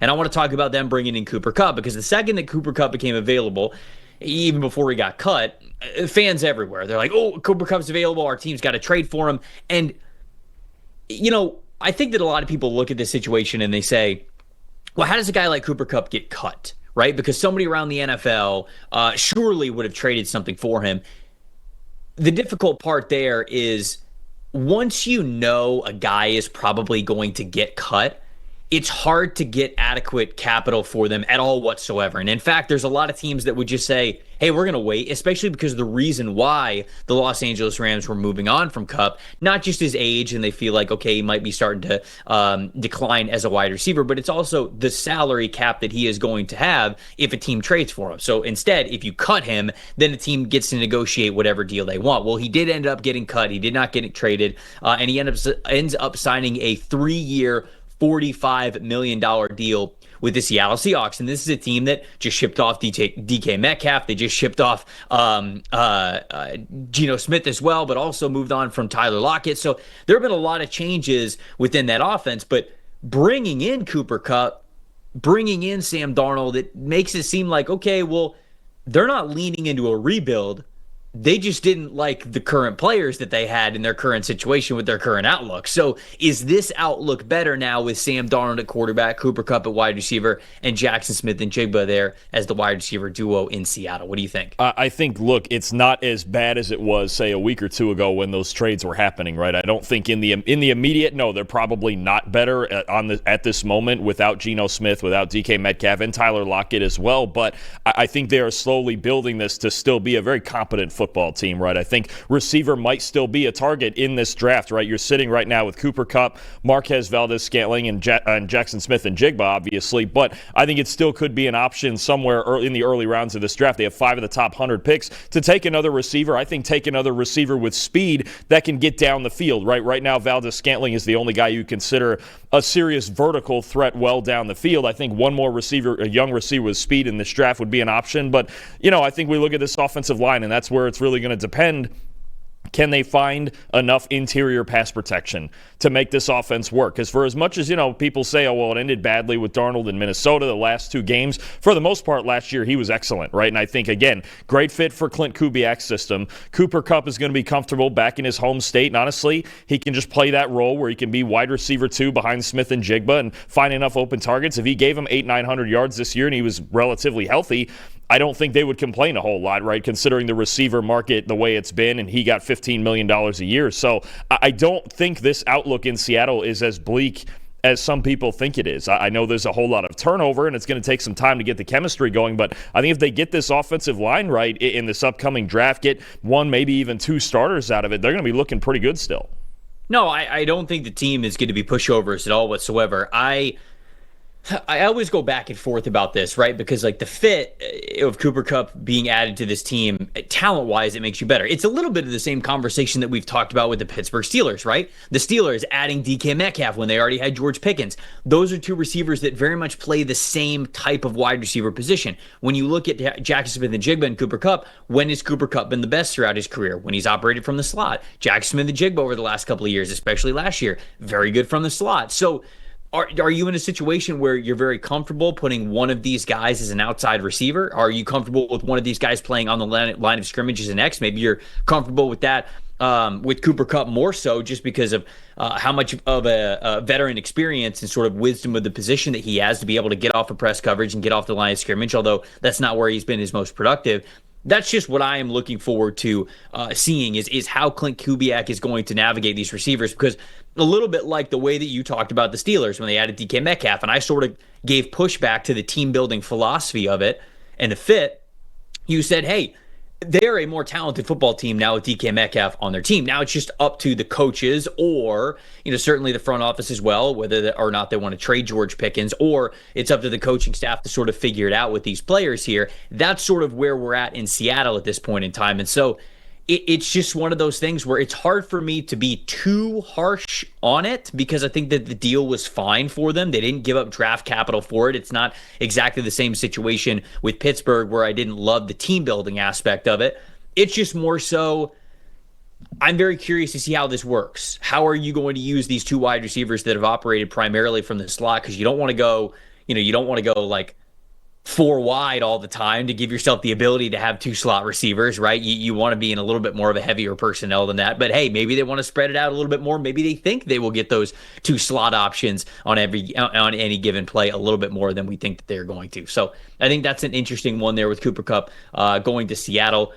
And I want to talk about them bringing in Cooper Kupp, because the second that Cooper Kupp became available, even before he got cut, fans everywhere, they're like, oh, Cooper Kupp's available, our team's got to trade for him. And, I think that a lot of people look at this situation and they say, well, how does a guy like Cooper Kupp get cut, right? Because somebody around the NFL surely would have traded something for him. The difficult part there is, once you know a guy is probably going to get cut, it's hard to get adequate capital for them at all whatsoever. And in fact, there's a lot of teams that would just say, hey, we're going to wait, especially because of the reason why the Los Angeles Rams were moving on from Kupp, not just his age, and they feel like, okay, he might be starting to decline as a wide receiver, but it's also the salary cap that he is going to have if a team trades for him. So instead, if you cut him, then the team gets to negotiate whatever deal they want. Well, he did end up getting cut. He did not get it traded, and he ends up signing a 3-year, $45 million deal with the Seattle Seahawks. And this is a team that just shipped off DK Metcalf. They just shipped off Geno Smith as well, but also moved on from Tyler Lockett. So there have been a lot of changes within that offense, but bringing in Cooper Kupp, bringing in Sam Darnold, it makes it seem like, okay, well, they're not leaning into a rebuild. They just didn't like the current players that they had in their current situation with their current outlook. So is this outlook better now with Sam Darnold at quarterback, Cooper Kupp at wide receiver, and Jackson Smith and Jigba there as the wide receiver duo in Seattle? What do you think? I think, look, it's not as bad as it was, say, a week or two ago when those trades were happening, right? I don't think in the immediate, no, they're probably not better at this moment without Geno Smith, without DK Metcalf, and Tyler Lockett as well. But I think they are slowly building this to still be a very competent football team, right? I think receiver might still be a target in this draft, right? You're sitting right now with Cooper Kupp, Marquez Valdez-Scantling, and Jackson Smith and Jigba, obviously, but I think it still could be an option somewhere in the early rounds of this draft. They have 5 of the top 100 picks to take another receiver. I think take another receiver with speed that can get down the field, right? Right now, Valdez-Scantling is the only guy you consider a serious vertical threat well down the field. I think one more receiver, a young receiver with speed in this draft would be an option, but, I think we look at this offensive line, and that's where it's really going to depend. Can they find enough interior pass protection to make this offense work? Because for as much as, people say, oh, well, it ended badly with Darnold in Minnesota the last 2 games, for the most part last year he was excellent, right? And I think, again, great fit for Clint Kubiak's system. Cooper Kupp is going to be comfortable back in his home state, and honestly, he can just play that role where he can be wide receiver 2 behind Smith and Jigba and find enough open targets. If he gave him 800-900 yards this year and he was relatively healthy, I don't think they would complain a whole lot, right, considering the receiver market the way it's been, and he got $15 million a year. So I don't think this outlook in Seattle is as bleak as some people think it is. I know there's a whole lot of turnover, and it's going to take some time to get the chemistry going, but I think if they get this offensive line right in this upcoming draft, get 1, maybe even 2 starters out of it, they're going to be looking pretty good still. No, I don't think the team is going to be pushovers at all whatsoever. I always go back and forth about this, right? Because like the fit of Cooper Kupp being added to this team, talent-wise, it makes you better. It's a little bit of the same conversation that we've talked about with the Pittsburgh Steelers, right? The Steelers adding DK Metcalf when they already had George Pickens. Those are 2 receivers that very much play the same type of wide receiver position. When you look at Jackson Smith and Jigba and Cooper Kupp, when has Cooper Kupp been the best throughout his career? When he's operated from the slot. Jackson Smith and Jigba over the last couple of years, especially last year, very good from the slot. So Are you in a situation where you're very comfortable putting one of these guys as an outside receiver? Are you comfortable with one of these guys playing on the line of scrimmage as an X? Maybe you're comfortable with that with Cooper Kupp more so just because of how much of a veteran experience and sort of wisdom of the position that he has to be able to get off of press coverage and get off the line of scrimmage, although that's not where he's been his most productive. That's just what I am looking forward to seeing is how Clint Kubiak is going to navigate these receivers, because a little bit like the way that you talked about the Steelers when they added DK Metcalf, and I sort of gave pushback to the team-building philosophy of it and the fit. You said, hey, they're a more talented football team now with DK Metcalf on their team. Now it's just up to the coaches or, certainly the front office as well, whether or not they want to trade George Pickens, or it's up to the coaching staff to sort of figure it out with these players here. That's sort of where we're at in Seattle at this point in time. And so it's just one of those things where it's hard for me to be too harsh on it, because I think that the deal was fine for them. They didn't give up draft capital for it. It's not exactly the same situation with Pittsburgh where I didn't love the team building aspect of it. It's just more so I'm very curious to see how this works. How are you going to use these 2 wide receivers that have operated primarily from the slot? Because you don't want to go you don't want to go like four wide all the time to give yourself the ability to have two slot receivers, right? You want to be in a little bit more of a heavier personnel than that. But hey, maybe they want to spread it out a little bit more. Maybe they think they will get those two slot options on any given play a little bit more than we think that they're going to. So I think that's an interesting one there with Cooper Kupp going to Seattle.